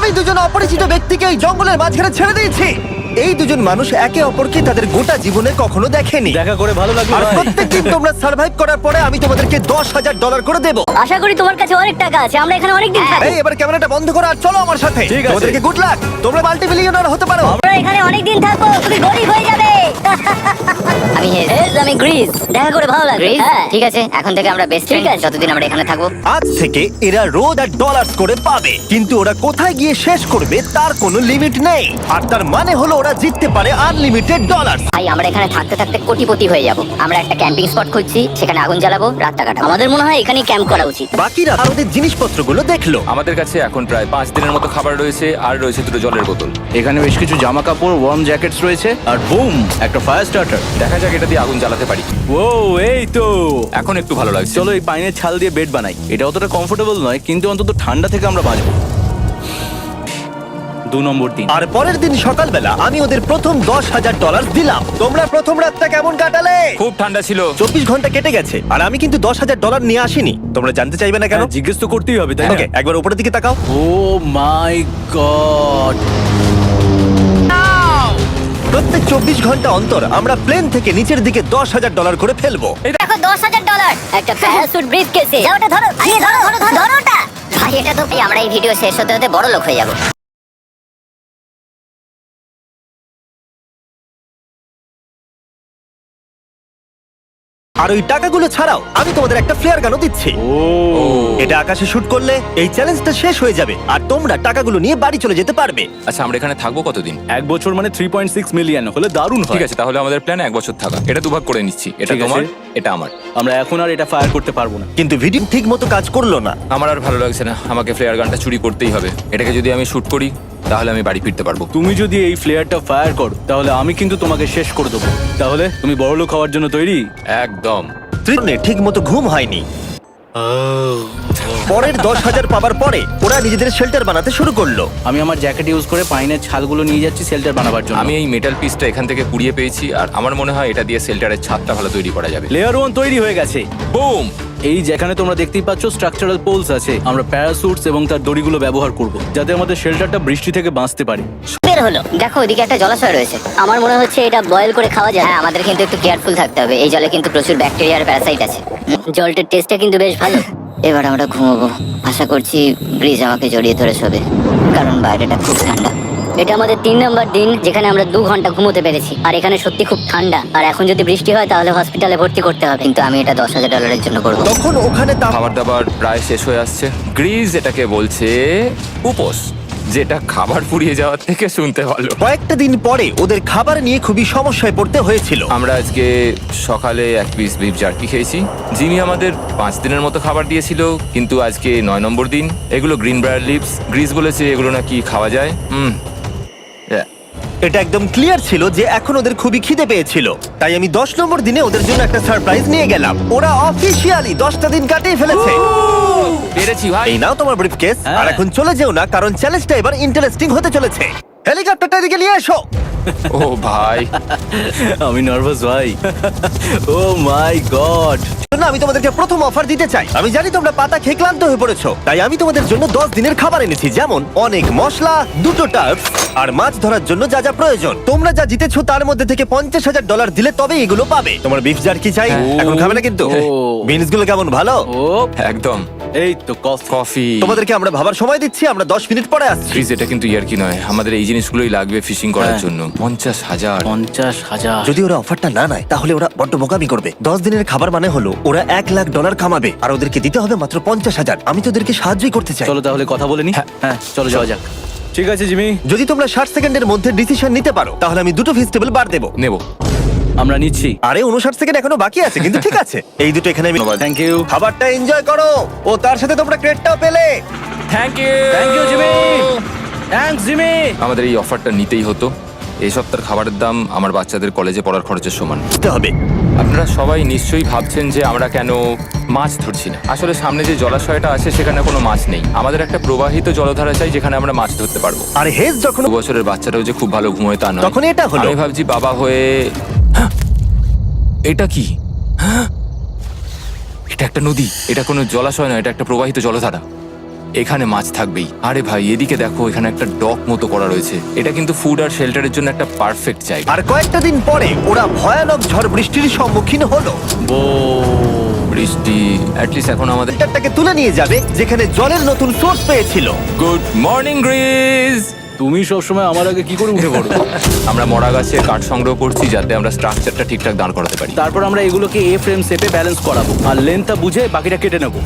আমি দুজন অপরিচিত ব্যক্তিকে এই জঙ্গলের মাঝখানে ছেড়ে দিয়েছি। এই দুজন মানুষ একে অপরকে তাদের গোটা জীবনে কখনো দেখেনি। দেখা করে ভালো লাগলো আর ভাই। প্রত্যেকদিন তোমরা সার্ভাইভ করার পরে আমি তোমাদেরকে $10,000 করে দেবো। আশা করি তোমার কাছে অনেক টাকা আছে, আমরা এখানে অনেক দিন থাকবো। এই এবার ক্যামেরাটা বন্ধ করো আর চলো আমার সাথে। ঠিক আছে। তোমাদেরকে গুড লাক, তোমরা মাল্টিমিলিয়নার হতে পারো। আমরা এখানে অনেক দিন থাকবো, তুমি গরিব হয়ে যাবে। আমি হেজ, আমি গ্রিস। দেখা করে ভালো লাগলো। হ্যাঁ ঠিক আছে, এখন থেকে আমরা বেস্ট ফ্রেন্ড, যতদিন আমরা এখানে থাকবো। আজ থেকে এরা রোজ $1 করে পাবে, কিন্তু ওরা কোথায় গিয়ে শেষ করবে তার কোনো লিমিট নেই। আর তার মানে হলো ওরা জিততে পারে আনলিমিটেড ডলার। ভাই আমরা এখানে থাকতে থাকতে কোটিপতি হয়ে যাব। আমরা একটা ক্যাম্পিং স্পট খুঁজছি, সেখানে আগুন জ্বালাবো, রাতটা কাটাবো। আমাদের মনে হয় এখানেই ক্যাম্প করা উচিত। বাকিরা আর ওদের জিনিসপত্রগুলো দেখলো। আমাদের কাছে এখন প্রায় 5 দিনের মতো খাবার রয়েছে, আর রয়েছে দুটো জলের বোতল। এখানে বেশ কিছু জামা কাপড়, ওয়ার্ম জ্যাকেটস রয়েছে, আর বুম, একটা ফায়ার স্টার্টার। দেখা যাক এটা দিয়ে আগুন জ্বালাতে পারি। ও এই তো। এখন একটু ভালো লাগছে। চলো এই পাইনের ছাল দিয়ে বেড বানাই। এটা অতটা কমফোর্টেবল নয়, কিন্তু অন্তত ঠান্ডা থেকে আমরা বাঁচবো। 2 নম্বর দিন। আর পরের দিন সকালবেলা আমি ওদের প্রথম $10,000 দিলাম। তোমরা প্রথম রাতটা কেমন কাটালে? খুব ঠান্ডা ছিল। 24 ঘন্টা কেটে গেছে আর আমি কিন্তু $10,000 নিয়ে আসিনি। তোমরা জানতে চাইবে না কেন? হ্যাঁ, জিজ্ঞেস তো করতেই হবে, তাই না? ওকে, একবার উপরের দিকে তাকাও। ও মাই গড। প্রত্যেক 24 ঘন্টা অন্তর আমরা প্লেন থেকে নিচের দিকে $10,000 করে ফেলবো। দেখো $10,000 একটা প্যারাসুট ব্রিফ কেসে। যাও ওটা ধরো, আরে ধরো ধরো ধরো ধরো ওটা। ভাই এটা তো আমরা এই ভিডিও শেষ হতে হতে বড় লোক হয়ে যাব। আর ওই টাকাগুলো ছাড়াও আমি তোমাদের একটা ফ্লেয়ার গানও দিচ্ছি। ও এটা আকাশে শুট করলে এই চ্যালেঞ্জটা শেষ হয়ে যাবে আর তোমরা টাকাগুলো নিয়ে বাড়ি চলে যেতে পারবে। আচ্ছা, আমরা এখানে থাকবো কতদিন? 1 বছর মানে 3.6 মিলিয়ন হলে দারুণ হয়। ঠিক আছে, তাহলে আমাদের প্ল্যান 1 বছর থাকা। এটা দুভাগ করে নিচ্ছি, এটা ঠিক আছে। তোমার, এটা আমার। আমরা এখন আর এটা ফায়ার করতে পারবো না। কিন্তু ভিডিও ঠিক মতো কাজ করলো না। আমার আর ভালো লাগছে না, আমাকে ফ্লেয়ার গানটা চুরি করতেই হবে। এটাকে যদি আমি শুট করি তাহলে আমি বাড়ি ফিরতে পারবো। তুমি যদি এই ফ্লেয়ারটা ফায়ার করো তাহলে আমি কিন্তু তোমাকে শেষ করে দেবো। তাহলে তুমি বড়লোক হওয়ার জন্য তৈরি? একদম। ঠিক মতো ঘুম হয়নি। পরের 10,000 পাবার পরে ওরা নিজেদের শেল্টার বানাতে শুরু করলো। আমি আমার জ্যাকেট ইউজ করে পাইনের ছালগুলো নিয়ে যাচ্ছি শেল্টার বানাবার জন্য। আমি এই মেটাল পিসটা এখান থেকে কুড়িয়ে পেয়েছি, আর আমার মনে হয় এটা দিয়ে শেল্টারের ছাদটা ভালো তৈরি করা যাবে। লেয়ার 1 তৈরি হয়ে গেছে। বুম! এই যেখানে তোমরা দেখতেই পাচ্ছ স্ট্রাকচারাল পোলস আছে। আমরা প্যারাসুটস এবং তার দড়িগুলো ব্যবহার করব যাতে আমাদের শেল্টারটা বৃষ্টি থেকে বাঁচতে পারে। বের হলো। দেখো ওইদিকে একটা জলাশয় রয়েছে। আমার মনে হচ্ছে এটা বয়েল করে খাওয়া যায়। হ্যাঁ, আমাদের কিন্তু একটু কেয়ারফুল থাকতে হবে। এই জলে কিন্তু প্রচুর ব্যাকটেরিয়া আর প্যারাসাইট আছে। জলটার টেস্টটা কিন্তু বেশ ভালো। এবার আমরা ঘুমোবো। আশা করছি ব্রিজ আমাকে জড়িয়ে ধরে শোবে, কারণ বাইরেটা খুব ঠান্ডা। এটা আমাদের 3 নম্বর দিন যেখানে আমরা 2 ঘন্টা ঘুমোতে পেরেছি। আর এখানে সত্যি খুব ঠান্ডা। আর এখন যদি বৃষ্টি হয় তাহলে হসপিটালে ভর্তি করতে হবে। কিন্তু আমি এটা $10,000 জন্য করবো। তখন ওখানে খাবার দাবার প্রায় শেষ হয়ে আসছে। গ্রিজ এটাকে বলছে উপোস, যেটা খাবার পুড়িয়ে যাওয়ার থেকে শুনতে ভালো। কয়েকটা দিন পরে ওদের খাবার নিয়ে খুবই সমস্যায় পড়তে হয়েছিল। আমরা আজকে সকালে 1 পিস বিফ জার্কি খেয়েছি। জিমি আমাদের 5 দিনের মতো খাবার দিয়েছিল, কিন্তু আজকে 9 নম্বর দিন। এগুলো গ্রিন ব্রায়ার লিভস। গ্রিজ বলেছে এগুলো নাকি খাওয়া যায়। এটা একদম ক্লিয়ার ছিল যে এখন ওদের খুবই খিদে পেয়েছিল। তাই আমি 10 নম্বর দিনে ওদের জন্য একটা সারপ্রাইজ নিয়ে গেলাম। ওরা অফিসিয়ালি 10টা দিন কাটিয়ে ফেলেছে। পেরেছি ভাই। এই নাও তোমার ব্রিফকেস। হ্যাঁ। আর এখন চলে যেও না, কারণ চ্যালেঞ্জটা এবার ইন্টারেস্টিং হতে চলেছে। হেলিকপ্টারটা এদিকে নিয়ে এসো। ও ভাই, আমি নার্ভাস ভাই। ও মাই গড। জন্য আমি তোমাদেরকে প্রথম অফার দিতে চাই। আমি জানি তোমরা পাতা খেয়ে ক্লান্ত হয়ে পড়েছো, তাই আমি তোমাদের জন্য 10 দিনের খাবার এনেছি, যেমন অনেক মশলা, 2টো টার্ফ আর মাছ ধরার জন্য যা যা প্রয়োজন। তোমরা যা জিতেছো তার মধ্যে থেকে $50,000 দিলে তবে এগুলো পাবে। তোমার বিফ জার্কি চাই? এখন খাবে না কিন্তু। ও। বিনস গুলো কেমন ভালো? ও একদম। এই তো কফি। কফি। তোমাদেরকে আমরা ভাবার সময় দিচ্ছি, আমরা 10 মিনিট পরে আসছি। গ্রিজ এটা কিন্তু ইয়ার্কি নয়, আমাদের এই জিনিসগুলোই লাগবে ফিশিং করার হ্যাঁ। জন্য। 50,000। 50,000। যদি ওরা অফারটা না নেয় তাহলে ওরা বড্ড বোকামি করবে। 10 দিনের খাবার মানে হলো ওরা $1,00,000 কামাবে আর ওদেরকে দিতে হবে মাত্র 50,000। আমি তো ওদেরকে সাহায্যই করতে চাই। চলো তাহলে কথা বলে নি। হ্যাঁ চলো যাওয়া যাক। ঠিক আছে জিমি, যদি তোমরা 60 সেকেন্ডের মধ্যে ডিসিশন নিতে পারো তাহলে আমি 2টো ভেজিটেবল বার দেবো। নেব। আমরা নিচ্ছি। আরে 59 সেকেন্ড এখনো বাকি আছে, কিন্তু ঠিক আছে। এই দুটো এখানে আমি ধন্যবাদ। Thank you. খাবারটা এনজয় করো। ও তার সাথে তোমরা ক্রেডটাও পেলে। Thank you. Thank you Jimmy. Thanks Jimmy. আমাদের এই অফারটা নিতেই হতো। এই সপ্তাহের খাবারের দাম আমার বাচ্চাদের কলেজে পড়ার খরচের সমান। দিতে হবে। আপনারা সবাই নিশ্চয়ই ভাবছেন যে আমরা কেন মাছ ধরছি না। আসলে সামনে যে জলাশয়টা আছে সেখানে কোনো মাছ নেই। আমাদের একটা প্রবাহিত জলধারা চাই যেখানে আমরা মাছ ধরতে পারবো। আর হেজ যখন 2 বছরের বাচ্চাটাও যে খুব ভালো ঘুমোয় তা নয়। তখন এটা হলো। আমি ভাবছি বাবা হয়ে এটা কি? এটা একটা নদী, এটা কোনো জলাশয় নয়, এটা একটা প্রবাহিত জলধারা। এখানে মাছ থাকবেই। আরে ভাই এদিকে দেখো, এখানে একটা ডক মতো করা রয়েছে। এটা কিন্তু ফুড আর শেল্টারের জন্য একটা পারফেক্ট জায়গা। আর কয়েকটা দিন পরে ওরা ভয়ানক ঝড় বৃষ্টির সম্মুখীন হলো। বৃষ্টি অ্যাটলিস্ট এখন আমাদের শেল্টারটাকে তুলে নিয়ে যাবে যেখানে জলের নতুন সোর্স পেয়েছিল। গুড মর্নিং গ্রিজ। তুমি সবসময় আমার আগে কি করে উঠে পড়ো? আমরা মরা গাছের কাঠ সংগ্রহ করছি যাতে আমরা স্ট্রাকচারটা ঠিকঠাক দাঁড় করাতে পারি। তারপর আমরা এগুলোকে এ ফ্রেম শেপে ব্যালেন্স করাবো আর লেন্থটা বুঝে বাকিটা কেটে নেবো।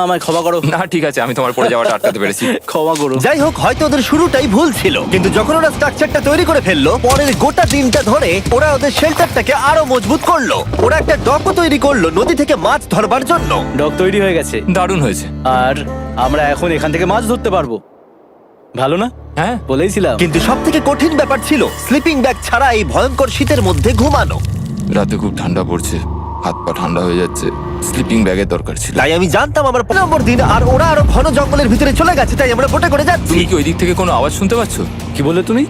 আমায় ক্ষমা করো। না ঠিক আছে, আমি তোমার পড়ে যাওয়াটা আটকাতে পেরেছি। ক্ষমা করো। যাই হোক, হয়তো ওদের শুরুটাই ভুল ছিল, কিন্তু যখন ওরা স্ট্রাকচারটা তৈরি করে ফেললো, পরের গোটা দিনটা ধরে ওরা ওদের শেল্টারটাকে আরো মজবুত করলো। ওরা একটা ডকও তৈরি করলো নদী থেকে মাছ ধরবার জন্য। ডক তৈরি হয়ে গেছে দারুণ হয়েছে। আর আমরা এখন এখান থেকে মাছ ধরতে পারবো। ভালো না? হ্যাঁ বলেইছিলাম। কিন্তু সব থেকে কঠিন ব্যাপার ছিল স্লিপিং ব্যাগ ছাড়া এই ভয়ঙ্কর শীতের মধ্যে ঘুমানো। রাতে খুব ঠান্ডা পড়ছে, হাত পা ঠান্ডা হয়ে যাচ্ছে। স্লিপিং ব্যাগের দরকার ছিল। তাই আমি জানতাম আমার 5 নম্বর দিন আর ওরা আরো ঘন জঙ্গলের ভিতরে চলে গেছে, তাই আমরা বোটে করে যাচ্ছি। তুমি কি ওই দিক থেকে কোনো আওয়াজ শুনতে পাচ্ছ? কি বললে তুমি?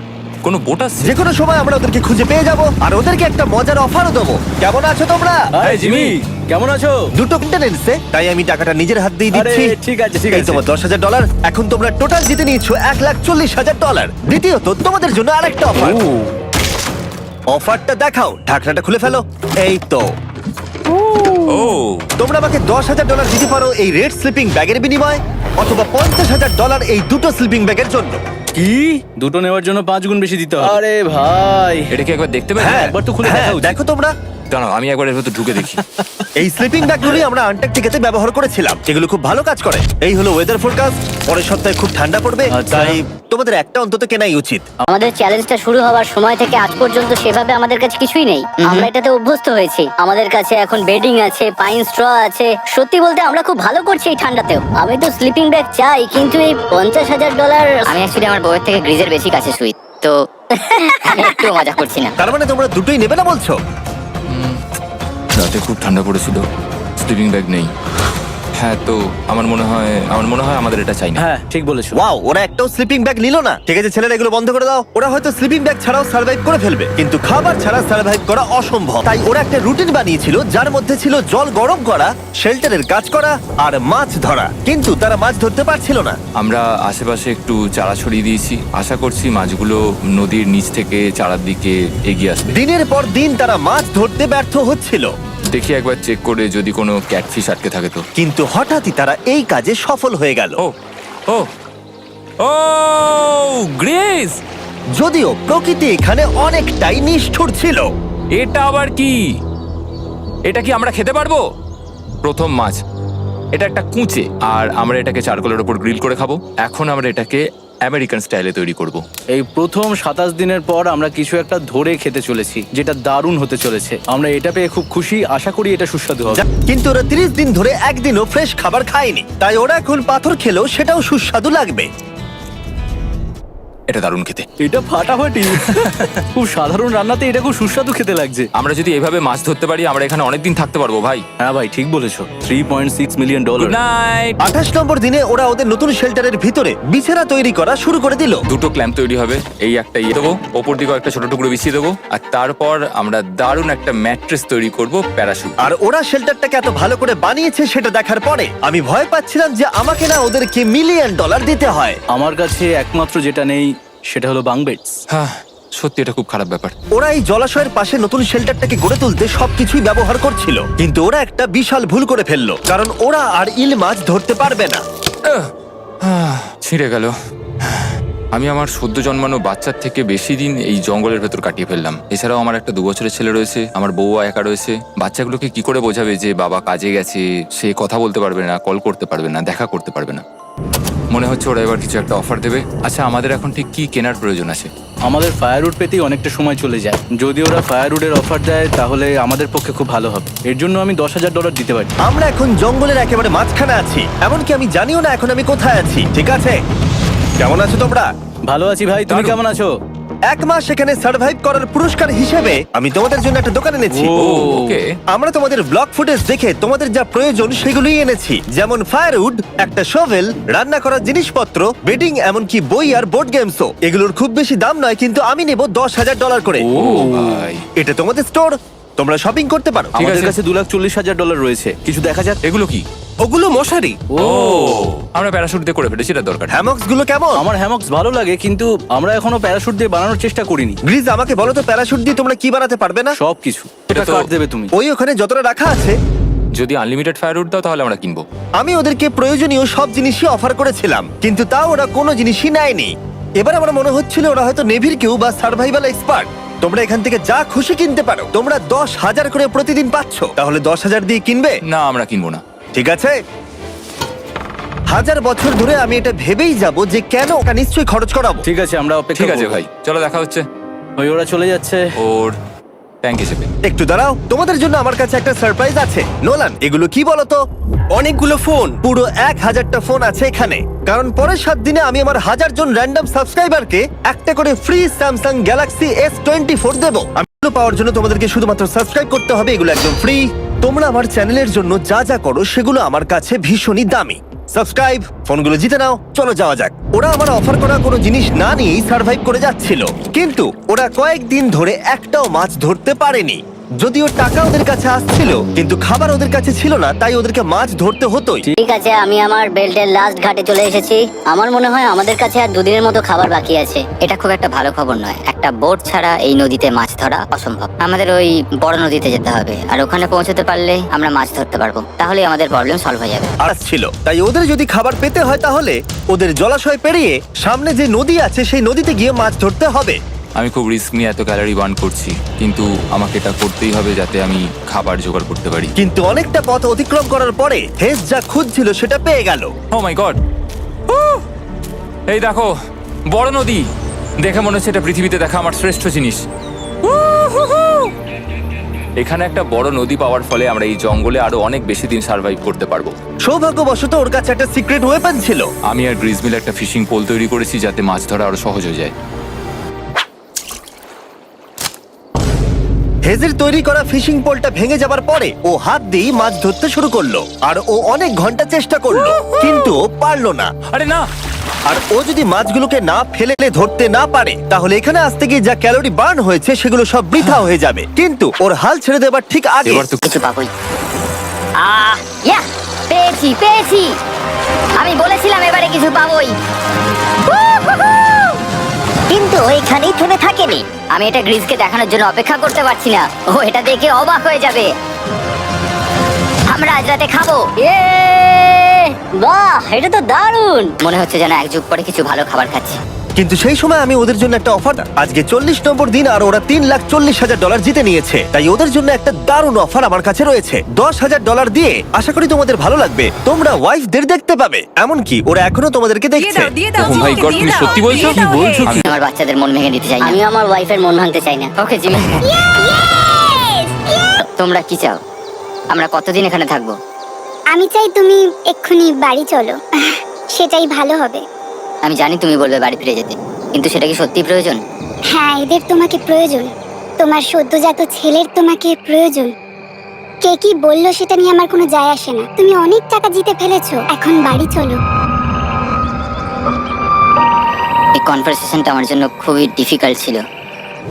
কোনো বোট আসছে? যে কোনো সময় আমরা ওদেরকে খুঁজে পেয়ে যাব আর ওদেরকে একটা মজার অফারও দেবো। কেমন আছো তোমরা? হাই জিমি, কেমন আছো? দুটো মেন্টেনেন্সে, তাই আমি টাকাটা নিজের হাত দিয়ে আরে দিচ্ছি। ঠিক আছে ঠিক এই আছে। তোমার $10,000। এখন তোমরা টোটাল জিতে নিয়েছো $1,40,000। দ্বিতীয়ত তোমাদের জন্য আরেকটা অফার। অফারটা দেখাও, ঢাকনাটা খুলে ফেলো। এই তো ও তোমরা আমাকে $10,000 দিতে পারো এই রেড স্লিপিং ব্যাগের বিনিময়ে, অথবা $50,000 এই দুটো স্লিপিং ব্যাগের জন্য। কি? দুটো নেওয়ার জন্য 5 গুণ বেশি দিতে হবে? আরে ভাই, এটা কি একবার দেখতে পাবে? হ্যাঁ, একবার তো খুলে হ্যাঁ, দেখা উচিত। দেখো তোমরা। দাঁড়াও আমি একবার এর ভেতর ঢুকে দেখি। এই স্লিপিং ব্যাগগুলি আমরা আন্টার্কটিকাতে ব্যবহার করেছিলাম, এগুলো খুব ভালো কাজ করে। এই হলো ওয়েদার ফোরকাস্ট, পরের সপ্তাহে খুব ঠান্ডা পড়বে, আচ্ছা। তাই তোমাদের একটা অন্তত কেনাই উচিত। আমাদের চ্যালেঞ্জটা শুরু হওয়ার সময় থেকে আজ পর্যন্ত সেভাবে আমাদের কাছে কিছুই নেই। আমরা এটাতে অভ্যস্ত হয়েছি। আমাদের কাছে এখন বেডিং আছে, পাইন স্ট্র আছে। সত্যি বলতে আমরা খুব ভালো করছি এই ঠান্ডাতেও। আমি তো স্লিপিং ব্যাগ চাই, কিন্তু এই $50,000। আমি অ্যাকচুয়ালি আমার বউয়ের থেকে গ্রিজের বেশি কাছে শুই, তো আমি একটু মজা করছি না। তার মানে তোমরা দুটোই নেবে না বলছো? রাতে খুব ঠান্ডা পড়েছিল, স্লিপিং ব্যাগ নেই। হ্যাঁ, তো আমার মনে হয় আমাদের এটা চাই না। হ্যাঁ ঠিক বলেছো। ওয়াও, ওরা একটাও স্লিপিং ব্যাগ নিল না। ঠিক আছে ছেলেরা, এগুলো বন্ধ করে দাও। ওরা হয়তো স্লিপিং ব্যাগ ছাড়াও সার্ভাইভ করে ফেলবে, কিন্তু খাবার ছাড়া সার্ভাইভ করা অসম্ভব। তাই ওরা একটা রুটিন বানিয়েছিল যার মধ্যে ছিল জল গরম করা, শেল্টারের কাজ করা আর মাছ ধরা। কিন্তু তারা মাছ ধরতে পারছিল না। আমরা আশেপাশে একটু চারা ছড়িয়ে দিয়েছি, আশা করছি মাছগুলো নদীর নিচ থেকে চারার দিকে এগিয়ে আসবে। দিনের পর দিন তারা মাছ ধরতে ব্যর্থ হচ্ছিল, দেখি একবার চেক করে যদি কোনো ক্যাটফিশ আটকে থাকে তো। কিন্তু হঠাৎই তারা এই কাজে সফল হয়ে গেল। ও ও ও গ্রেস, যদিও প্রকৃতি এখানে অনেকটাই নিষ্ঠুর ছিল। এটা আবার কি? এটা কি আমরা খেতে পারবো? প্রথম মাছ, এটা একটা কুঁচে, আর আমরা এটাকে চারকোলের উপর গ্রিল করে খাবো। এখন আমরা এটাকে আমেরিকান স্টাইলে তৈরি করব। এই প্রথম 27 দিনের পর আমরা কিছু একটা ধরে খেতে চলেছি, যেটা দারুণ হতে চলেছে। আমরা এটা পেয়ে খুব খুশি, আশা করি এটা সুস্বাদু হবে। কিন্তু ওরা 30 দিন ধরে একদিনও ফ্রেশ খাবার খায়নি, তাই ওরা এখন পাথর খেলেও সেটাও সুস্বাদু লাগবে। এটা দারুণ খেতে। এটা ফাটাফাটি। খুব সাধারণ রান্নাতে এটা খুব সুস্বাদু খেতে লাগছে। আমরা যদি এভাবে মাছ ধরতে পারি আমরা এখানে অনেকদিন থাকতে পারবো ভাই। হ্যাঁ ভাই ঠিক বলেছো। $3.6 মিলিয়ন। Good night. 28 নম্বর দিনে ওরা ওদের নতুন শেল্টারের ভিতরে বিছানা তৈরি করা শুরু করে দিল। দুটো ক্ল্যাম্প তৈরি হবে, এই একটা ইয়ে দেবো, ওপর দিকেও একটা ছোট টুকরো বিছিয়ে দেবো, আর তারপর আমরা দারুণ একটা ম্যাট্রেস তৈরি করব, প্যারাশুট। আর ওরা শেল্টারটাকে এত ভালো করে বানিয়েছে সেটা দেখার পরে আমি ভয় পাচ্ছিলাম যে আমাকে না ওদেরকে $1,000,000 দিতে হয়। আমার কাছে একমাত্র যেটা নেই সেটা হলো বাং বেডস। হ্যাঁ সত্যি এটা খুব খারাপ ব্যাপার। ওরা এই জলাশয়ের পাশে নতুন শেল্টারটাকে গড়ে তুলতে সবকিছুই ব্যবহার করছিল, কিন্তু ওরা একটা বিশাল ভুল করে ফেললো, কারণ ওরা আর ইল মাছ ধরতে পারবে না। ছিঁড়ে গেল। আমি আমার সদ্য জন্মানো বাচ্চার থেকে বেশি দিন এই জঙ্গলের ভেতর কাটিয়ে ফেললাম। এছাড়াও আমার একটা 2 বছরের ছেলে রয়েছে, আমার বউ একা রয়েছে। বাচ্চাগুলোকে কি করে বোঝাবে যে বাবা কাজে গেছে? সে কথা বলতে পারবে না, কল করতে পারবে না, দেখা করতে পারবে না। মনে হচ্ছে ওরা এবার কিছু একটা অফার দেবে। আচ্ছা, আমাদের এখন ঠিক কি কেনার প্রয়োজন আছে? আমাদের ফায়ারউড পেতেই অনেকটা সময় চলে যায়। যদি ওরা ফায়ারউডের অফার দেয় তাহলে আমাদের পক্ষে খুব ভালো হবে। এর জন্য আমি $10,000 দিতে পারি। আমরা এখন জঙ্গলের একেবারে মাঝখানে আছি, এমনকি আমি জানিও না এখন আমি কোথায় আছি। ঠিক আছে, কেমন আছো তোমরা? ভালো আছি ভাই, তুমি দারুণ। কেমন আছো? 1 মাস এখানে সার্ভাইভ করার পুরস্কার হিসেবে আমি তোমাদের জন্য একটা দোকান এনেছি। ও, ওকে। আমরা তোমাদের ব্লগ ফুটেজ দেখে তোমাদের যা প্রয়োজন সেগুলোই এনেছি, যেমন ফায়ারউড, একটা শোভেল, রান্না করার জিনিসপত্র, বেডিং, এমনকি বই আর বোর্ড গেমসও। এগুলোর খুব বেশি দাম নয়, কিন্তু আমি নেব $10,000 করে। ও ভাই, এটা তোমাদের স্টোর, তোমরা শপিং করতে পারো। ঠিক আমাদের আছে। কাছে $2,40,000 রয়েছে, কিছু দেখা যাক। এগুলো কি? ওগুলো মশারি। ও আমরা প্যারাশুট দিয়ে করে ফেলেছি, এটা দরকার নেই। হ্যামক্স গুলো কেমন? আমার হ্যামক্স ভালো লাগে, কিন্তু আমরা এখনো প্যারাশুট দিয়ে বানানোর চেষ্টা করিনি। গ্রিজ, আমাকে বলো তো প্যারাশুট দিয়ে তোমরা কি বানাতে পারবে না? সবকিছু এটা এটা তো- কাট দেবে তুমি। ওই ওখানে যতটা রাখা আছে, যদি আনলিমিটেড ফায়ারউড দাও তাহলে আমরা কিনবো। আমি ওদেরকে প্রয়োজনীয় সব জিনিসই অফার করেছিলাম, কিন্তু তাও ওরা কোনো জিনিসই নেয়নি। এবার আমার মনে হচ্ছিল ওরা হয়তো নেভির কেউ বা সার্ভাইভাল এক্সপার্ট। তোমরা এখান থেকে যা খুশি কিনতে পারো। তোমরা 10,000 করে প্রতিদিন পাচ্ছ, তাহলে 10,000 দিয়ে কিনবে? না, আমরা কিনবো না। ঠিক আছে। 1000 বছর ধরে আমি এটা ভেবেই যাব যে কেন ওটা নিশ্চয়ই খরচ করাবো। ঠিক আছে, আমরা অপেক্ষা ঠিক আছে করব। ভাই, চলো দেখা হচ্ছে। ওই ওরা চলে যাচ্ছে। ওর ট্যাঙ্ক হিসেবে। একটু দাঁড়াও, তোমাদের জন্য আমার কাছে একটা সারপ্রাইজ আছে। নোলান, এগুলো কি বলো তো? অনেকগুলো ফোন। পুরো 1000টা ফোন আছে এখানে, কারণ পরের 7 দিনে আমি আমার 1000 জন র্যান্ডম সাবস্ক্রাইবারকে একটা করে ফ্রি স্যামসাং গ্যালাক্সি S24 দেবো। আমি এগুলো পাওয়ার জন্য তোমাদেরকে শুধুমাত্র সাবস্ক্রাইব করতে হবে, এগুলো একদম ফ্রি। তোমরা আমার চ্যানেলের জন্য যা যা করো সেগুলো আমার কাছে ভীষণই দামি। সাবস্ক্রাইব, ফোনগুলো জিতে নাও। চলো যাওয়া যাক। ওরা আমার অফার করা কোনো জিনিস না নিয়েই সার্ভাইভ করে যাচ্ছিল, কিন্তু ওরা কয়েকদিন ধরে একটাও মাছ ধরতে পারেনি। যদিও টাকা ওদের কাছে আসছিল, কিন্তু খাবার ওদের কাছে ছিল না, তাই ওদেরকে মাছ ধরতে হতোই। ঠিক আছে, আমি আমার বেল্টের লাস্ট ঘাটে চলে এসেছি। আমার মনে হয় আমাদের কাছে আর 2 দিনের মতো খাবার বাকি আছে। এটা খুব একটা ভালো খবর নয়। একটা বোট ছাড়া এই নদীতে মাছ ধরা অসম্ভব। আমাদের ওই বড় নদীতে যেতে হবে, আর ওখানে পৌঁছতে পারলে আমরা মাছ ধরতে পারবো। তাহলেই আমাদের প্রবলেম সলভ হয়ে যাবে। আসছিল, তাই ওদের যদি খাবার পেতে হয় তাহলে ওদের জলাশয় পেরিয়ে সামনে যে নদী আছে সেই নদীতে গিয়ে মাছ ধরতে হবে। আমি খুব রিস্ক নিয়ে এত ক্যালোরি বার্ন করছি, কিন্তু আমাকে এটা করতেই হবে যাতে আমি খাবার জোগাড় করতে পারি। কিন্তু অনেকটা পথ অতিক্রম করার পরে হেস যা খুঁজছিল সেটা পেয়ে গেল। ও মাই গড, এই দেখো বড় নদী। দেখে মনে হচ্ছে এটা পৃথিবীতে দেখা আমার শ্রেষ্ঠ জিনিস। এখানে একটা বড় নদী পাওয়ার ফলে আমরা এই জঙ্গলে আরো অনেক বেশি দিন সার্ভাইভ করতে পারবো। সৌভাগ্যবশত ওর কাছে একটা সিক্রেট ওয়েপন ছিল। আমি আর গ্রিজমিল একটা ফিশিং পোল তৈরি করেছি যাতে মাছ ধরা আরো সহজ হয়ে যায়। হেজের তৈরি করা ফিশিং পোলটা ভেঙে যাবার পরে ও হাত দিয়ে মাছ ধরতে শুরু করলো, আর ও অনেক ঘন্টা চেষ্টা করলো, কিন্তু ও পারলো না। আরে না, আর ও যদি মাছগুলোকে না ফেলে ধরতে না পারে, তাহলে এখানে আসতে গিয়ে যা ক্যালোরি বার্ন হয়েছে সেগুলো সব বৃথা হয়ে যাবে। কিন্তু ওর হাল ছেড়ে দেবার ঠিক আগে এবার তো কিছু পাবোই। ইয়া, পেয়েছি পেয়েছি। আমি বলেছিলাম এবারে কিছু পাবোই। কিন্তু ওইখানেই থেমে থাকেনি। আমি এটা গ্রিজকে দেখানোর জন্য অপেক্ষা করতে পারছি না। ও এটা দেখে অবাক হয়ে যাবে। আমরা আজ রাতে খাবো। বাহ, এটা তো দারুণ। মনে হচ্ছে যেন এক যুগ পরে কিছু ভালো খাবার খাচ্ছি। কিন্তু সেই সময় আমি ওদের জন্য একটা অফার, আজকে 40 নম্বর দিন আর ওরা $3,40,000 জিতে নিয়েছে, তাই ওদের জন্য একটা দারুণ অফার আমার কাছে রয়েছে। $10,000 দিয়ে আশা করি তোমাদের ভালো লাগবে। তোমরা ওয়াইফদের দেখতে পাবে, এমনকি ওরা এখনো তোমাদেরকে দেখছে। Oh my God, তুমি সত্যি বলছো? কি বলছো? আমি আমার বাচ্চাদের মন ভেঙে দিতে চাই না। আমি আমার ওয়াইফের মন ভাঙতে চাই না। ওকে জিমি, তোমরা কি চাও? আমরা কতদিন এখানে থাকবো? আমি চাই তুমি এক্ষুনি বাড়ি চলো, সেটাই ভালো হবে। আমি জানি তুমি বলবে বাড়ি ফিরে যেতে, কিন্তু সেটা কি সত্যি প্রয়োজন? হ্যাঁ, এদের তোমাকে প্রয়োজন। তোমার সদ্যজাত ছেলের তোমাকে প্রয়োজন। কে কি বললো সেটা নিয়ে আমার কোনো যায় আসে না। তুমি অনেক টাকা জিতে ফেলেছো, এখন বাড়ি চলো। এই কনভারসেশনটা আমার জন্য খুবই ডিফিকাল্ট ছিল।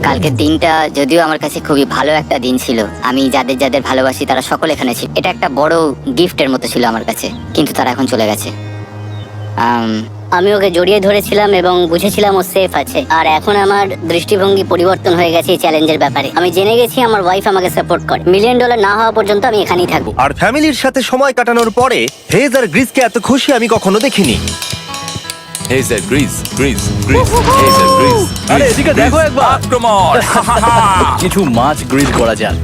কালকের দিনটা যদিও আমার কাছে খুবই ভালো একটা দিন ছিল। আমি যাদের যাদের ভালোবাসি তারা সকল এখানে ছিল। এটা একটা বড় গিফটের মতো ছিল আমার কাছে, কিন্তু তারা এখন চলে গেছে। আমি ওকে জড়িয়ে ধরেছিলাম এবং বুঝেছিলাম ও সেফ আছে। আর এখন আমার দৃষ্টিভঙ্গি পরিবর্তন হয়ে গেছে এই চ্যালেঞ্জের ব্যাপারে। আমি জেনে গেছি আমার ওয়াইফ আমাকে সাপোর্ট করে। $1 মিলিয়ন না হওয়া পর্যন্ত আমি এখানেই থাকবো। আর ফ্যামিলির সাথে সময় কাটানোর পরে হেজ আর গ্রিসকে এত খুশি আমি কখনো দেখিনি। এই স্যার, গ্রিজ গ্রিজ গ্রিজ, এই স্যার গ্রিজ। আরে এদিকে দেখো একবার। আক্রমণ! কিছু মাছ গ্রিল করা যাক।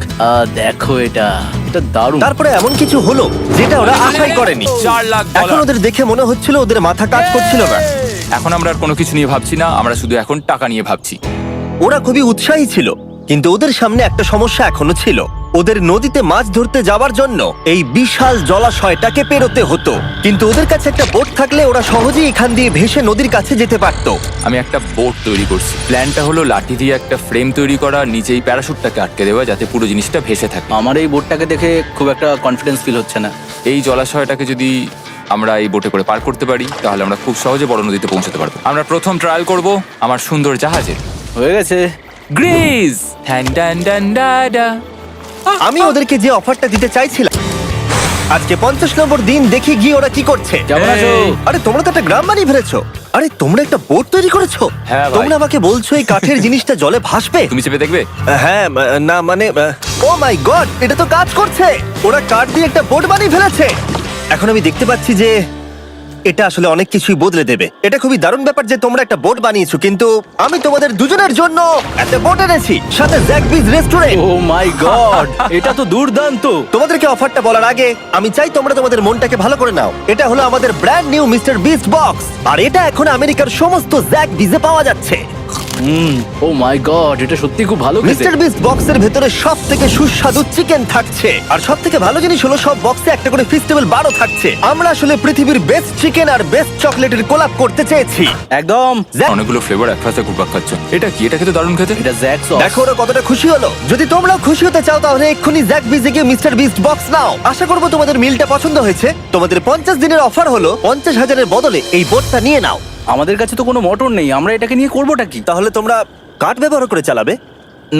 দেখো এটা দারুণ। তারপরে এমন কিছু হলো যেটা ওরা আশাই করেনি। 4 লাখ এখন ডলার। ওদের দেখে মনে হচ্ছিল ওদের মাথা কাজ করছিল না। এখন আমরা আর কোনো কিছু নিয়ে ভাবছি না, আমরা শুধু এখন টাকা নিয়ে ভাবছি। ওরা খুবই উৎসাহী ছিল, কিন্তু ওদের সামনে একটা সমস্যা এখনো ছিল। ওদের নদীতে মাছ ধরতে যাওয়ার জন্য এই বিশাল জলাশয়টাকে পেরোতে হতো, কিন্তু ওদের কাছে একটা বোট থাকলে ওরা সহজেই এখান দিয়ে ভেসে নদীর কাছে যেতে পারতো। আমি একটা বোট তৈরি করছি। প্ল্যানটা হলো লাঠি দিয়ে একটা ফ্রেম তৈরি করা, নিচেই প্যারাশুটটাকে আটকে দেওয়া যাতে পুরো জিনিসটা ভেসে থাকে। আমার এই বোটটাকে দেখে খুব একটা কনফিডেন্স ফিল হচ্ছে না। এই জলাশয়টাকে যদি আমরা এই বোটে করে পার করতে পারি তাহলে আমরা খুব সহজে বড় নদীতে পৌঁছতে পারবো। আমরা প্রথম ট্রায়াল করব আমার সুন্দর জাহাজের। হয়ে গেছে। গ্রিজ! আমি ওদেরকে যে অফারটা দিতে চাইছিলাম, আজকে 50 নম্বর দিন, দেখি গিয়ে ওরা কি করছে। কেমন আছো? আরে তোমরা তো একটা গ্রাম বানিয়ে ফেলেছো। আরে তোমরা একটা বোট তৈরি করেছো? হ্যাঁ ভাই। তোমরা আমাকে বলছো এই কাঠের জিনিসটা জলে ভাসবে? তুমি চেপে দেখবে? হ্যাঁ না মানে ও মাই গড, এটা তো কাজ করছে। ওরা কাঠ দিয়ে একটা বোট বানিয়ে ফেলেছে। এখন আমি দেখতে পাচ্ছি যে এটা আসলে অনেক কিছুই বদলে দেবে। এটা খুবই দারুণ ব্যাপার যে তোমরা একটা বোট বানিয়েছো, কিন্তু আমি তোমাদের দুজনের জন্য একটা বোট এনেছি, সাথে জ্যাকবিজ রেস্টুরেন্ট। ও মাই গড, এটা তো দুর্দান্ত। তোমাদেরকে অফারটা বলার আগে আমি চাই তোমরা তোমাদের মনটাকে ভালো করে নাও। এটা হলো আমাদের brand new Mister Beast box, আর এটা এখন আমেরিকার সমস্ত জ্যাক বিজে পাওয়া যাচ্ছে। ও মাই গড, এটা সত্যি খুব ভালো খেতে। মিস্টার বিস্ট বক্সের ভেতরে সব থেকে সুস্বাদু চিকেন থাকছে, আর সব থেকে ভালো জিনিস হলো সব বক্সে একটা করে ফেস্টিভ্যাল বারও থাকছে। আমরা আসলে পৃথিবীর বেস্ট চিকেন আর বেস্ট চকলেটের কোলাপ করতে চেয়েছি। একদম। জ্যাক, অনেকগুলো ফ্লেভার একসাথে ঘুরপাক খাচ্ছ। এটা কি? এটা খেতে দারুণ খেতে। এটা জ্যাক সস। দেখো ওরা কতটা খুশি হলো। যদি তোমরাও খুশি হতে চাও তাহলে এক্ষুনি জ্যাক বিজে গিয়ে মিস্টার বিস্ট বক্স নাও। আশা করবো তোমাদের মিলটা পছন্দ হয়েছে। তোমাদের 50 দিনের অফার হলো 50,000-এর বদলে এই বোটটা নিয়ে নাও। আমাদের কাছে তো কোনো মোটর নেই, আমরা এটাকে নিয়ে করবোটা কি? তাহলে তোমরা কাঠ ব্যবহার করে চালাবে?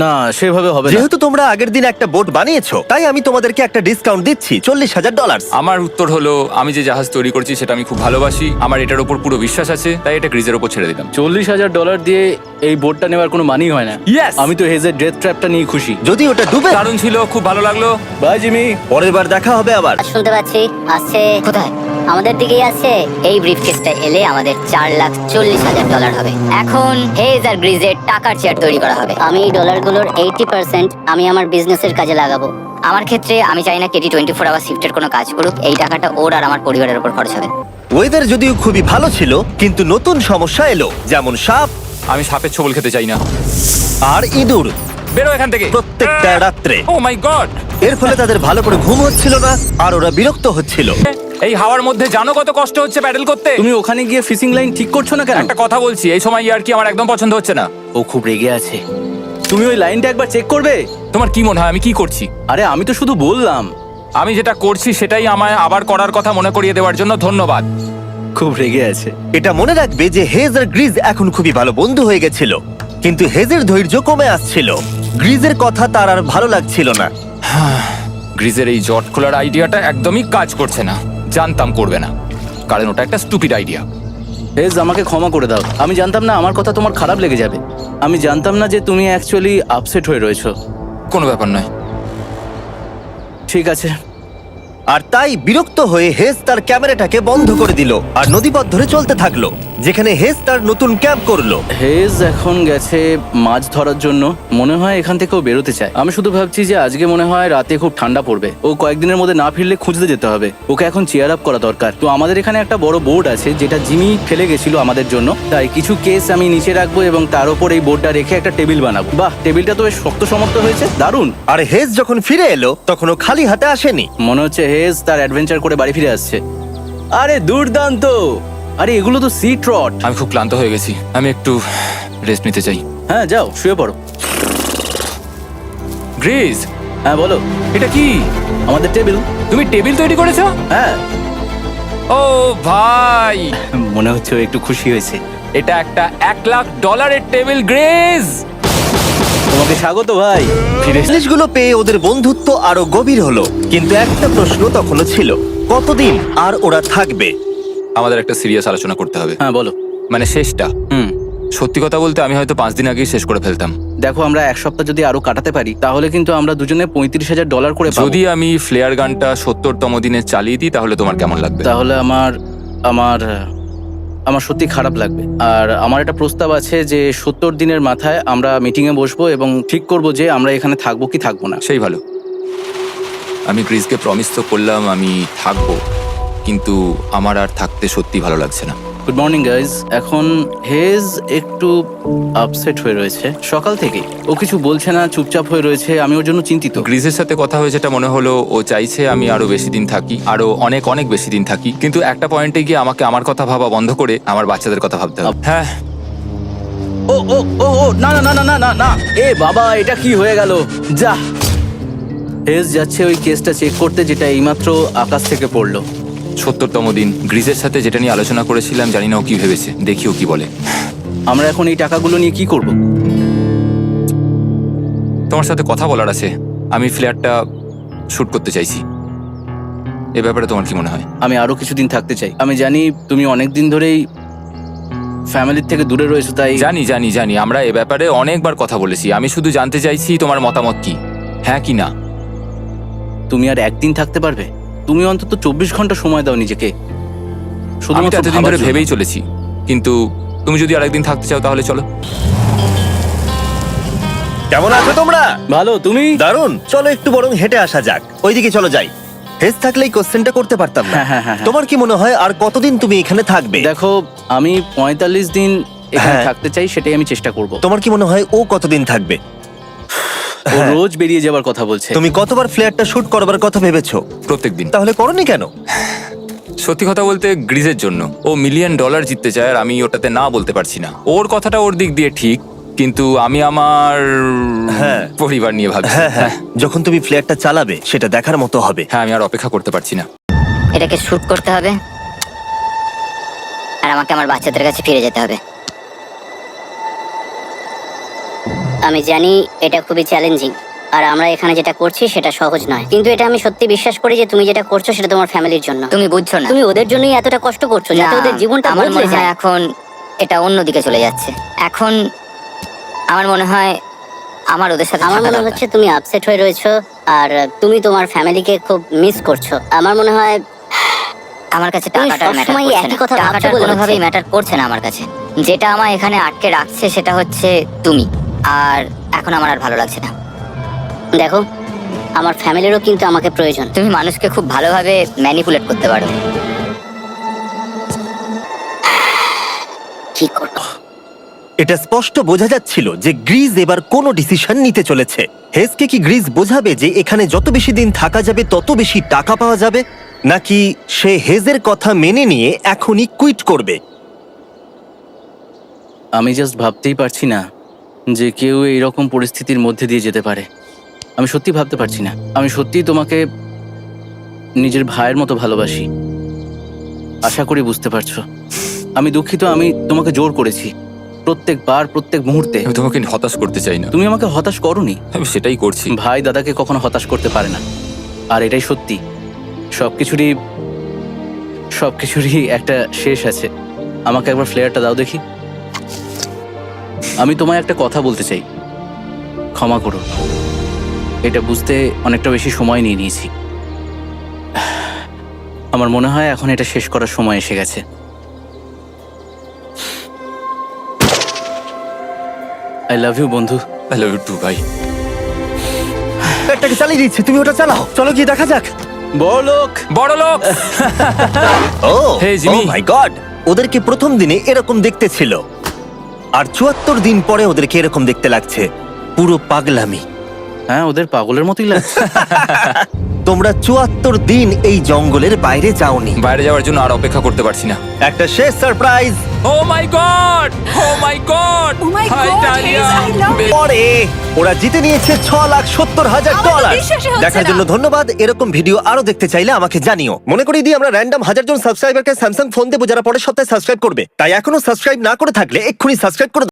না, সেভাবে হবে না। যেহেতু তোমরা আগের দিন একটা বোট বানিয়েছো, তাই আমি তোমাদেরকে একটা ডিসকাউন্ট দিচ্ছি, $40,000। আমার উত্তর হলো, আমি যে জাহাজ তৈরি করছি সেটা আমি খুব ভালোবাসি, আমার এটার উপর পুরো বিশ্বাস আছে, তাই এটা গ্রিজের উপর ছেড়ে দিলাম। $40,000 দিয়ে এই বোটটা নেওয়ার কোনো মানি হয় না। Yes! আমি তো হেজের ডেথ ট্র্যাপটা নিয়ে খুশি। যদি ওটা ডুবে, দারুণ ছিল, খুব ভালো লাগলো। Bye Jimmy. পরের বার দেখা হবে আবার। শুনতে পাচ্ছি আসছে। কোথায়? আমাদের দিকেই আসছে। এই ব্রিফকেসটা এলে আমাদের $4,40,000 হবে। এখন হেজ আর গ্রিজের টাকার চেয়ার তৈরি করা হবে। আমি এই ডলারগুলোর 80% আমি আমার বিজনেসের কাজে লাগাবো। আমার ক্ষেত্রে আমি চাই না কেটি 24 আওয়ার শিফটের কোনো কাজ করুক। এই টাকাটা ওর আর আমার পরিবারের উপর খরচ হবে। ওয়েদার যদিও খুবই ভালো ছিল, কিন্তু নতুন সমস্যা এলো, যেমন সাপ আমি সাপের ছোবল খেতে চাই না। আর ইঁদুর বেরো এখান থেকে। প্রত্যেকটা রাত্রে। ও মাই গড, এর ফলে তাদের ভালো করে ঘুম হচ্ছিল না, আর ওরা বিরক্ত হচ্ছিল। এই হাওয়ার মধ্যে জানো কত কষ্ট হচ্ছে প্যাডেল করতে? তুমি ওখানে গিয়ে ফিশিং লাইন ঠিক করছো না কেন? একটা কথা বলছি, এই সময় ইয়ার কি আমার একদম পছন্দ হচ্ছে না। ও খুব রেগে আছে। তুমি ওই লাইনটা একবার চেক করবে? তোমার কি মনে হয় আমি কি করছি? আরে আমি তো শুধু বললাম। আমি যেটা করছি সেটাই আমায় আবার করার কথা মনে করিয়ে দেওয়ার জন্য ধন্যবাদ। খুব রেগে আছে। এটা মনে রাখবে যে হেজ আর গ্রিজ এখন খুবই ভালো বন্ধু হয়ে গেছিল, কিন্তু হেজের ধৈর্য কমে আসছিল। গ্রিজের কথা তার আর ভালো লাগছিল না। গ্রিজের এই জট খোলার আইডিয়াটা একদমই কাজ করছে না। জানতাম করবে না, কারণ ওটা একটা স্টুপিড আইডিয়া। হেজ, আমাকে ক্ষমা করে দাও। আমি জানতাম না আমার কথা তোমার খারাপ লেগে যাবে। আমি জানতাম না যে তুমি অ্যাকচুয়ালি আপসেট হয়ে রয়েছো। কোনো ব্যাপার নয়। ঠিক আছে। আর তাই বিরক্ত হয়ে হেজ তার ক্যামেরাটাকে বন্ধ করে দিল আর নদীপথ ধরে চলতে থাকলো, যেখানে হেজ তার নতুন ক্যাম্প করলো। হেজ এখন গেছে মাছ ধরার জন্য। মনে হয় এখান থেকেও বেরোতে চায়। আমি শুধু ভাবছি যে আজকে মনে হয় রাতে খুব ঠান্ডা পড়বে। ও কয়েকদিনের মধ্যে না ফিরলে খুঁজতে যেতে হবে। ওকে এখন চেয়ার আপ করা দরকার। তো আমাদের এখানে একটা বড় বোর্ড আছে যেটা জিমি ফেলে গেছিল আমাদের জন্য। তাই কিছু কেস আমি নিচে রাখবো এবং তার উপর এই বোর্ডটা রেখে একটা টেবিল বানাবো। বাহ, টেবিলটা তো বেশ শক্ত সমর্থ হয়েছে, দারুণ। আর হেজ যখন ফিরে এলো তখন ও খালি হাতে আসেনি। মনে হচ্ছে হেজ তার অ্যাডভেঞ্চার করে বাড়ি ফিরে আসছে। আরে দুর্দান্ত! আরে এগুলো তো সি ট্রট। আমি খুব ক্লান্ত হয়ে গেছি, আমি একটু রেস্ট নিতে চাই। হ্যাঁ, যাও শুয়ে পড়ো। গ্রিজ, হ্যাঁ বলো। এটা কি? আমাদের টেবিল। তুমি টেবিল তৈরি করেছো? হ্যাঁ, ও ভাই, মনে হচ্ছে ও একটু খুশি হয়েছে। এটা একটা $1,00,000 টেবিল। গ্রিজ, তোমাকে স্বাগত ভাই। ফিরে এসে- জিনিসগুলো পেয়ে ওদের বন্ধুত্ব আরো গভীর হলো, কিন্তু একটা প্রশ্ন তখনও ছিল, কতদিন আর ওরা থাকবে? আমাদের একটা সিরিয়াস আলোচনা করতে হবে, হ্যাঁ বলো। মানে শেষটা। সত্যি কথা বলতে আমি হয়তো 5 দিন আগেই শেষ করে ফেলতাম। দেখো, আমরা এক সপ্তাহ যদি আরো কাটাতে পারি তাহলে কিন্তু আমরা দুজনে $35,000 করে পাবো। যদি আমি ফ্লেয়ার গানটা 70তম দিনে চালিয়ে দিই তাহলে তোমার কেমন লাগবে? তাহলে আমার সত্যি খারাপ লাগবে। আর আমার একটা প্রস্তাব আছে যে 70 দিনের মাথায় আমরা মিটিং এ বসবো এবং ঠিক করব যে আমরা এখানে থাকবো কি থাকবো না। সেই ভালো। আমি গ্রিজকে প্রমিস তো করলাম আমি থাকবো, কিন্তু আমার আর থাকতে সত্যি ভালো লাগছে না। Good morning guys. এখন হেজ একটু আপসেট হয়ে রয়েছে সকাল থেকে। ও কিছু বলছে না, চুপচাপ হয়ে রয়েছে। আমি ওর জন্য চিন্তিত। গ্রিজের সাথে কথা হয়ে যেটা মনে হলো, ও চাইছে আমি আরো বেশি দিন থাকি, আরো অনেক অনেক বেশি দিন থাকি, কিন্তু একটা পয়েন্টে গিয়ে আমাকে আমার কথা ভাবা বন্ধ করে আমার বাচ্চাদের কথা ভাবতে হবে। হ্যাঁ, ও ও ও ও না না না না না না না, এ বাবা, এটা কি হয়ে গেল? যা, হেজ যাচ্ছে ওই কেসটা চেক করতে যেটা এইমাত্র আকাশ থেকে পড়লো। 70তম দিন। গ্রিজের সাথে যেটা নিয়ে আলোচনা করেছিলাম, জানি না ও কি ভেবেছে, দেখি ও কি বলে। আমরা এখন এই টাকাগুলো নিয়ে কি করব? তোমার সাথে কথা বলার আছে। আমি ফ্ল্যাটটা শুট করতে চাইছি। এ ব্যাপারে তোমার কি মনে হয়? আমি আরো কিছুদিন থাকতে চাই। আমি জানি তুমি অনেক দিন ধরেই ফ্যামিলির থেকে দূরে রয়েছো, তাই জানি জানি জানি, আমরা এ ব্যাপারে অনেকবার কথা বলেছি। আমি শুধু জানতে চাইছি তোমার মতামত কি, হ্যাঁ কি না। তুমি আর একদিন থাকতে পারবে? তুমি অন্তত 24 ঘন্টা সময় দাও নিজেকে। আমি তো শুধুমাত্র এতদিন ভাবার ধরে জন্য। ভেবেই চলেছি, কিন্তু তুমি যদি আরেকদিন থাকতে চাও তাহলে চলো। কেমন আছো তোমরা? ভালো, তুমি? দারুণ। চলো একটু বরং হেঁটে আসা যাক, ওইদিকে চলো যাই। হেস থাকলে এই কোশ্চেনটা করতে পারতাম না। হ্যাঁ। তোমার কি মনে হয় আর কতদিন তুমি এখানে থাকবে? দেখো, আমি 45 দিন এখানে হ্যাঁ। থাকতে চাই, সেটাই আমি চেষ্টা করব। তোমার কি মনে হয় ও কতদিন থাকবে? ও রোজ বেরিয়ে যাবার কথা বলছে। তুমি কতবার ফ্ল্যাটটা শুট করবার কথা ভেবেছো? প্রত্যেকদিন। তাহলে করনি কেন? সত্যি কথা বলতে গ্রিজের জন্য। ও $1 মিলিয়ন জিততে চায় আর আমি ওটাতে না বলতে পারছি না। ওর কথাটা ওর দিক দিয়ে ঠিক, কিন্তু আমি আমার হ্যাঁ। পরিবার নিয়ে ভাবছি। হ্যাঁ, যখন তুমি ফ্ল্যাটটা চালাবে সেটা দেখার মতো হবে। হ্যাঁ, আমি আর অপেক্ষা করতে পারছি না। এটাকে শুট করতে হবে আর আমাকে আমার বাচ্চাদের কাছে ফিরে যেতে হবে। আমি জানি এটা খুবই চ্যালেঞ্জিং, আর আমরা এখানে যেটা করছি সেটা সহজ নয়, কিন্তু এটা আমি সত্যি বিশ্বাস করি যে তুমি যেটা করছো সেটা তোমার ফ্যামিলির জন্য। তুমি বুঝছো না, তুমি ওদের জন্যই এতটা কষ্ট করছো যাতে না, ওদের জীবনটা আমার বদলে মনে হয় যায়। এখন এটা অন্যদিকে চলে যাচ্ছে। এখন আমার মনে হয় আমার ওদের সাথে আমার থাকা মনে দরকার। হচ্ছে তুমি আপসেট হয়ে রয়েছো আর তুমি তোমার ফ্যামিলিকে খুব মিস করছো। আমার মনে হয় আমার কাছে তুমি টাকাটা ম্যাটার সবসময় করছে একই না। কথা ভাবছো টাকাটা বলে কোনোভাবেই হচ্ছে। ম্যাটার করছে না আমার কাছে। যেটা আমায় এখানে আটকে রাখছে সেটা হচ্ছে তুমি। আর এখন আমার আর ভালো লাগছে না। দেখো, আমার ফ্যামিলিরও কিন্তু আমাকে প্রয়োজন। তুমি মানুষকে খুব ভালোভাবে ম্যানিপুলেট করতে পারো। কি করবো? এটা স্পষ্ট বোঝা যাচ্ছিল যে গ্রিজ এবার কোনো ডিসিশন নিতে চলেছে। হেসকে কি গ্রিজ বোঝাবে যে এখানে যত বেশি দিন থাকা যাবে তত বেশি টাকা পাওয়া যাবে, নাকি সে হেজের কথা মেনে নিয়ে এখনই কুইট করবে? আমি জাস্ট ভাবতেই পারছি না যে কেউ এইরকম পরিস্থিতির মধ্যে দিয়ে যেতে পারে। আমি সত্যি ভাবতে পারছি না। আমি সত্যিই তোমাকে নিজের ভাইয়ের মতো ভালোবাসি। আশা করি বুঝতে পারছো। আমি দুঃখিত, আমি তোমাকে জোর করেছি প্রত্যেকবার, প্রত্যেক মুহূর্তে। আমি তোমাকে হতাশ করতে চাই না, তুমি আমাকে হতাশ করোনি। আমি সেটাই করছি। ভাই দাদাকে কখনো হতাশ করতে পারে না, আর এটাই সত্যি। সবকিছুরই একটা শেষ আছে। আমাকে একবার ফ্লেয়ারটা দাও দেখি। আমি তোমায় একটা কথা বলতে চাই, ক্ষমা করো। এটা বুঝতে অনেকটা বেশি সময় নিয়ে নিয়েছি। আমার মনে হয় এখন এটা শেষ করার সময় এসে গেছে। আই লাভ ইউ বন্ধু। আই লাভ ইউ টু ভাই। ফ্ল্যাটটাকে চালিয়ে দিচ্ছে, তুমি ওটা চালাও। চলো গিয়ে দেখা যাক। বড়লোক। বড় লোক। ও Hey, Jimmy. মাই গড, ওদেরকে প্রথম দিনে এরকম দেখতে ছিল, আর 74 দিন পরে ওদেরকে এরকম দেখতে লাগছে। পুরো পাগলামি। হ্যাঁ, ওদের পাগলের মতোই লাগছে। তোমরা 74 দিন এই জঙ্গলের বাইরে যাওনি। বাইরে যাওয়ার জন্য আর অপেক্ষা করতে পারছি না। একটা শেষ সারপ্রাইজ ও মাই গড, ও মাই গড, হাই ডালিয়া। পরে ওরা জিতে নিয়েছে $6,70,000। দেখার জন্য ধন্যবাদ। এরকম ভিডিও আরো দেখতে চাইলে আমাকে জানিও। মনে করিয়ে দিই, আমরা র্যান্ডম 1000 জন সাবস্ক্রাইবারকে স্যামসাং ফোন দেবো যারা পরে সপ্তাহে সাবস্ক্রাইব করবে। তাই এখনো সাবস্ক্রাইব না করে থাকলে এক্ষুনি সাবস্ক্রাইব করে